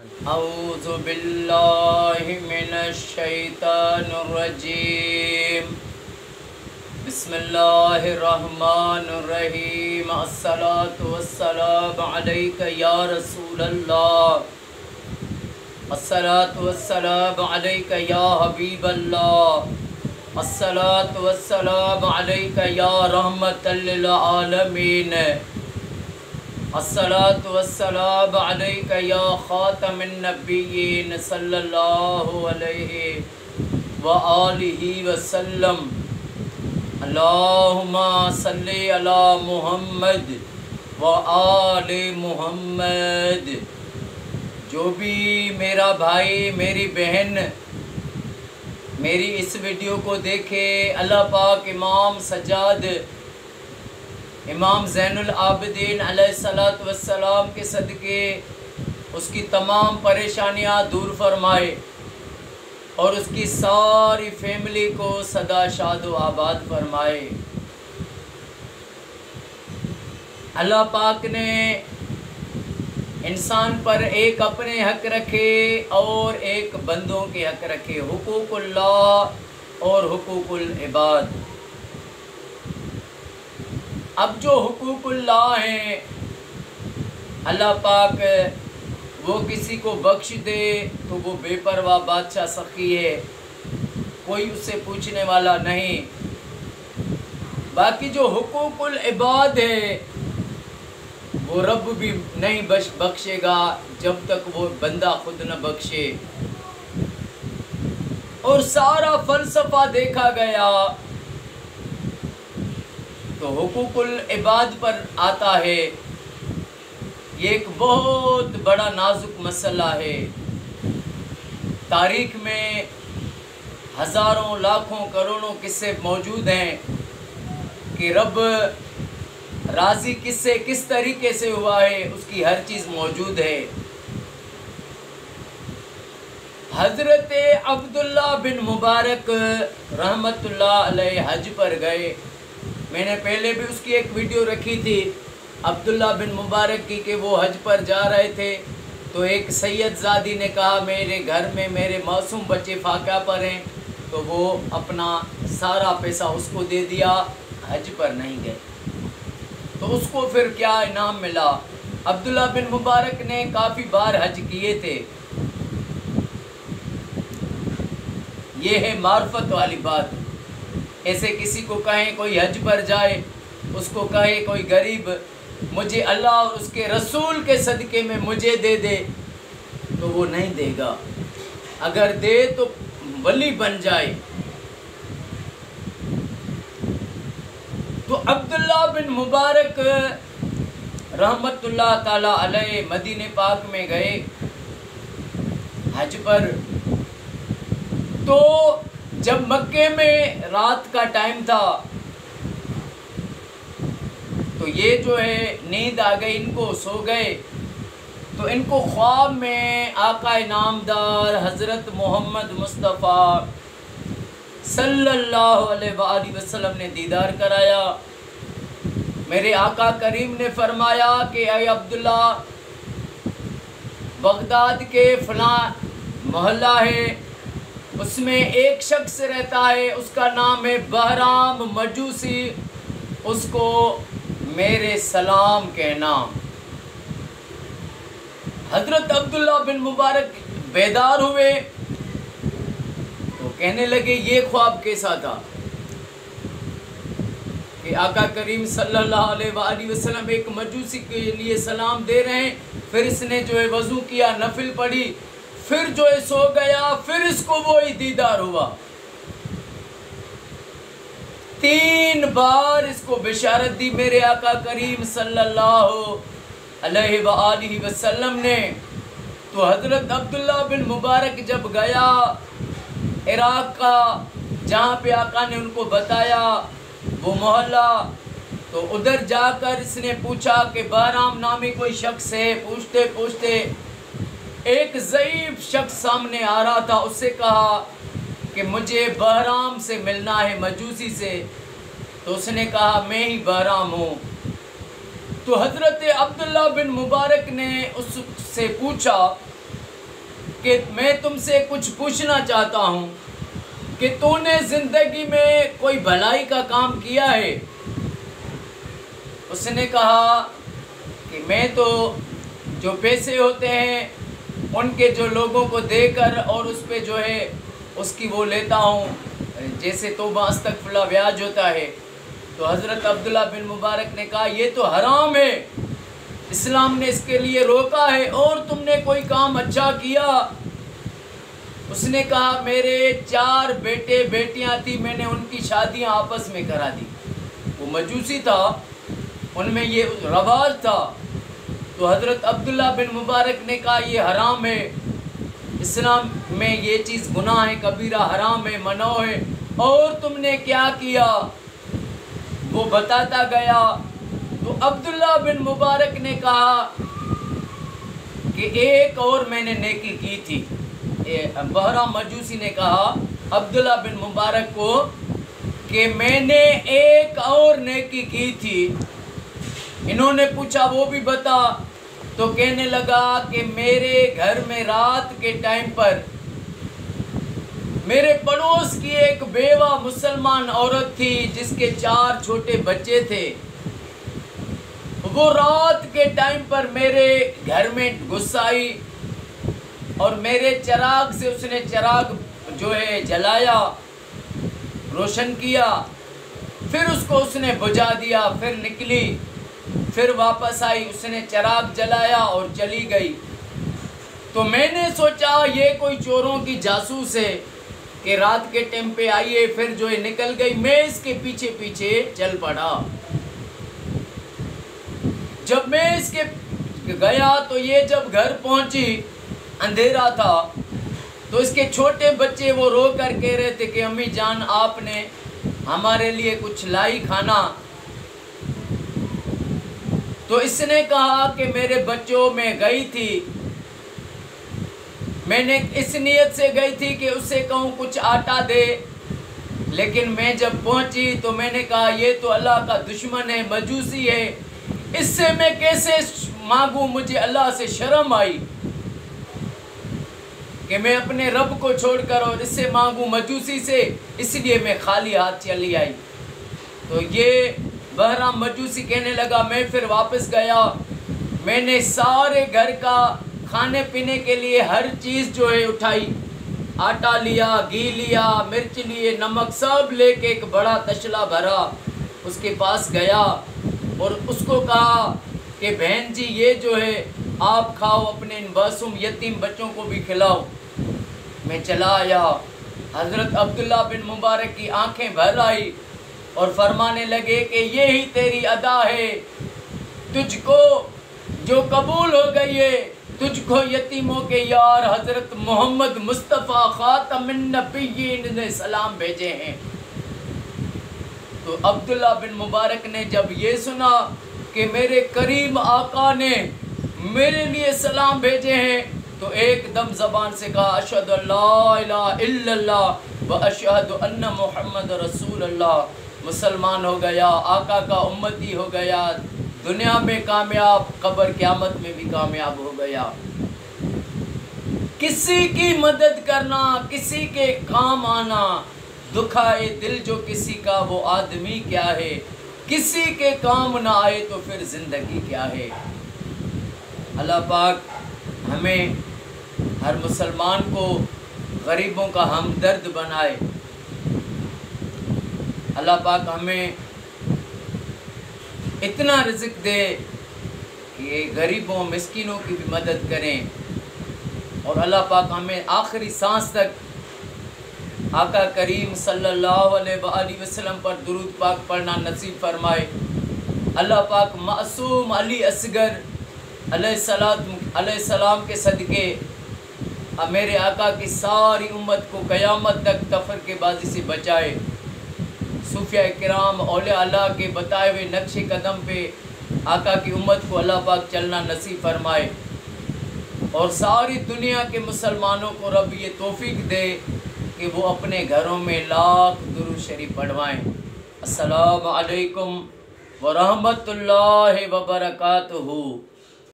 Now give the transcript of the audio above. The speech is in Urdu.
اعوذ باللہ من الشیطان الرجیم بسم اللہ الرحمن الرحیم الصلاۃ والسلام علیک یا رسول اللہ الصلاۃ والسلام علیک یا حبیب اللہ الصلاۃ والسلام علیک یا رحمت للعالمین الصلاۃ والسلام علیک یا خاتم النبیین صلی اللہ علیہ وآلہ وسلم اللہم صلی علی محمد وآل محمد۔ جو بھی میرا بھائی میری بہن میری اس ویڈیو کو دیکھے، اللہ پاک امام سجاد امام زین العابدین علیہ السلام کے صدقے اس کی تمام پریشانیاں دور فرمائے اور اس کی ساری فیملی کو سدا شاد و آباد فرمائے۔ اللہ پاک نے انسان پر ایک اپنے حق رکھے اور ایک بندوں کے حق رکھے، حقوق اللہ اور حقوق العباد۔ اب جو حقوق اللہ ہیں، اللہ پاک وہ کسی کو بخش دے تو وہ بے پرواہ بادشاہ سخی ہے، کوئی اس سے پوچھنے والا نہیں۔ باقی جو حقوق العباد ہے وہ رب بھی نہیں بخشے گا جب تک وہ بندہ خود نہ بخشے۔ اور سارا فلسفہ دیکھا گیا تو حقوق العباد پر آتا ہے۔ یہ ایک بہت بڑا نازک مسئلہ ہے۔ تاریخ میں ہزاروں لاکھوں کروڑوں قصے موجود ہیں کہ رب راضی کس سے کس طریقے سے ہوا ہے، اس کی ہر چیز موجود ہے۔ حضرت عبداللہ بن مبارک رحمت اللہ علیہ حج پر گئے۔ میں نے پہلے بھی اس کی ایک ویڈیو رکھی تھی عبداللہ بن مبارک کی کہ وہ حج پر جا رہے تھے تو ایک سید زادی نے کہا میرے گھر میں میرے معصوم بچے فاقہ پر ہیں، تو وہ اپنا سارا پیسہ اس کو دے دیا، حج پر نہیں گئے۔ تو اس کو پھر کیا انعام ملا؟ عبداللہ بن مبارک نے کافی بار حج کیے تھے۔ یہ ہے معرفت والی بات۔ ایسے کسی کو کہیں کوئی حج پر جائے، اس کو کہے کوئی غریب مجھے اللہ اور اس کے رسول کے صدقے میں مجھے دے دے، تو وہ نہیں دے گا، اگر دے تو ولی بن جائے۔ تو عبداللہ بن مبارک رحمت اللہ تعالی علیہ مدینہ پاک میں گئے حج پر۔ تو جب مکے میں رات کا ٹائم تھا تو یہ جو ہے نیند آ گئی، ان کو سو گئے، تو ان کو خواب میں آقا انعامدار حضرت محمد مصطفیٰ صلی اللہ علیہ وآلہ وسلم نے دیدار کرایا۔ میرے آقا کریم نے فرمایا کہ اے عبداللہ، بغداد کے فلاں محلہ ہے، اس میں ایک شخص رہتا ہے، اس کا نام ہے بہرام مجوسی، اس کو میرے سلام کہنا۔ حضرت عبداللہ بن مبارک بیدار ہوئے تو کہنے لگے یہ خواب کیسا تھا کہ آقا کریم صلی اللہ علیہ وآلہ وسلم ایک مجوسی کے لیے سلام دے رہے ہیں، پھر اس نے جو ہے وضو کیا، نفل پڑھی، پھر جو ہے سو گیا، پھر اس کو وہی دیدار ہوا۔ 3 بار اس کو بشارت دی میرے آقا کریم صلی اللہ علیہ وآلہ وسلم نے۔ تو حضرت عبداللہ بن مبارک جب گیا عراق کا، جہاں پہ آقا نے ان کو بتایا وہ محلہ، تو ادھر جا کر اس نے پوچھا کہ بہرام نامی کوئی شخص ہے؟ پوچھتے پوچھتے ایک ضعیف شخص سامنے آ رہا تھا، اس سے کہا کہ مجھے بہرام سے ملنا ہے، مجوسی سے۔ تو اس نے کہا میں ہی بہرام ہوں۔ تو حضرت عبداللہ بن مبارک نے اس سے پوچھا کہ میں تم سے کچھ پوچھنا چاہتا ہوں کہ تو نے زندگی میں کوئی بھلائی کا کام کیا ہے؟ اس نے کہا کہ میں تو جو پیسے ہوتے ہیں ان کے جو لوگوں کو دے کر اور اس پہ جو ہے اس کی وہ لیتا ہوں، جیسے توبہ استغفراللہ بیاج ہوتا ہے۔ تو حضرت عبداللہ بن مبارک نے کہا یہ تو حرام ہے، اسلام نے اس کے لیے روکا ہے، اور تم نے کوئی کام اچھا کیا؟ اس نے کہا میرے 4 بیٹے بیٹیاں تھی، میں نے ان کی شادیاں آپس میں کرا دی۔ وہ مجوسی تھا، ان میں یہ رواج تھا۔ تو حضرت عبداللہ بن مبارک نے کہا یہ حرام ہے، اسلام میں یہ چیز گناہ ہے، کبیرہ حرام ہے، منع ہے، اور تم نے کیا کیا؟ وہ بتاتا گیا۔ تو عبداللہ بن مبارک نے کہا کہ ایک اور میں نے نیکی کی تھی۔ بہرا مجوسی نے کہا عبداللہ بن مبارک کو کہ میں نے ایک اور نیکی کی تھی۔ انہوں نے پوچھا وہ بھی بتا، تو کہنے لگا کہ میرے گھر میں رات کے ٹائم پر میرے پڑوس کی ایک بیوہ مسلمان عورت تھی جس کے 4 چھوٹے بچے تھے، وہ رات کے ٹائم پر میرے گھر میں گھس آئی اور میرے چراغ سے اس نے چراغ جو ہے جلایا، روشن کیا، پھر اس کو اس نے بجھا دیا، پھر نکلی، پھر واپس آئی، اس نے چراغ جلایا اور چلی گئی۔ تو میں نے سوچا یہ کوئی چوروں کی جاسوس ہے کہ رات کے ٹائم پہ آئیے پھر جو ہے نکل گئی۔ میں اس کے پیچھے پیچھے چل پڑا۔ جب میں اس کے گیا تو یہ جب گھر پہنچی اندھیرا تھا، تو اس کے چھوٹے بچے وہ رو کر کہہ رہے تھے کہ امی جان آپ نے ہمارے لیے کچھ لائی کھانا؟ تو اس نے کہا کہ میرے بچوں میں گئی تھی، میں نے اس نیت سے گئی تھی کہ اس سے کہوں کچھ آٹا دے، لیکن میں جب پہنچی تو میں نے کہا یہ تو اللہ کا دشمن ہے، مجوسی ہے، اس سے میں کیسے مانگوں؟ مجھے اللہ سے شرم آئی کہ میں اپنے رب کو چھوڑ کر اور اس سے مانگوں مجوسی سے، اس لیے میں خالی ہاتھ چلی آئی۔ تو یہ بہرام مجوسی کہنے لگا میں پھر واپس گیا، میں نے سارے گھر کا کھانے پینے کے لیے ہر چیز جو ہے اٹھائی، آٹا لیا، گھی لیا، مرچ لیے، نمک سب لے کے ایک بڑا تشلا بھرا، اس کے پاس گیا اور اس کو کہا کہ بہن جی یہ جو ہے آپ کھاؤ، اپنے ان معصوم یتیم بچوں کو بھی کھلاؤ۔ میں چلا آیا، حضرت عبداللہ بن مبارک کی آنکھیں بھر آئی اور فرمانے لگے کہ یہی تیری ادا ہے، تجھ کو جو قبول ہو گئی ہے، تجھ کو یتیموں کے یار حضرت محمد مصطفیٰ خاتم النبیین نے سلام بھیجے ہیں۔ تو عبداللہ بن مبارک نے جب یہ سنا کہ میرے کریم آقا نے میرے لیے سلام بھیجے ہیں، تو ایک دم زبان سے کہا اشہد ان لا الہ الا اللہ و اشہد ان محمد رسول اللہ، مسلمان ہو گیا، آقا کا امتی ہو گیا، دنیا میں کامیاب، قبر قیامت میں بھی کامیاب ہو گیا۔ کسی کی مدد کرنا، کسی کے کام آنا، دکھائے دل جو کسی کا وہ آدمی کیا ہے، کسی کے کام نہ آئے تو پھر زندگی کیا ہے۔ اللہ پاک ہمیں ہر مسلمان کو غریبوں کا ہمدرد بنائے، اللہ پاک ہمیں اتنا رزق دے کہ غریبوں مسکینوں کی بھی مدد کریں، اور اللہ پاک ہمیں آخری سانس تک آقا کریم صلی اللہ علیہ وآلہ وسلم پر درود پاک پڑھنا نصیب فرمائے۔ اللہ پاک معصوم علی اصغر علیہ السلام کے صدقے میرے آقا کی ساری امت کو قیامت تک تفرقے بازی سے بچائے، صوفیاء کرام اولیاء اللہ کے بتائے ہوئے نقش قدم پہ آقا کی امت کو اللہ پاک چلنا نصیب فرمائے، اور ساری دنیا کے مسلمانوں کو رب یہ توفیق دے کہ وہ اپنے گھروں میں لاکھ درود شریف پڑھوائیں۔ السلام علیکم ورحمۃ اللہ وبرکاتہ۔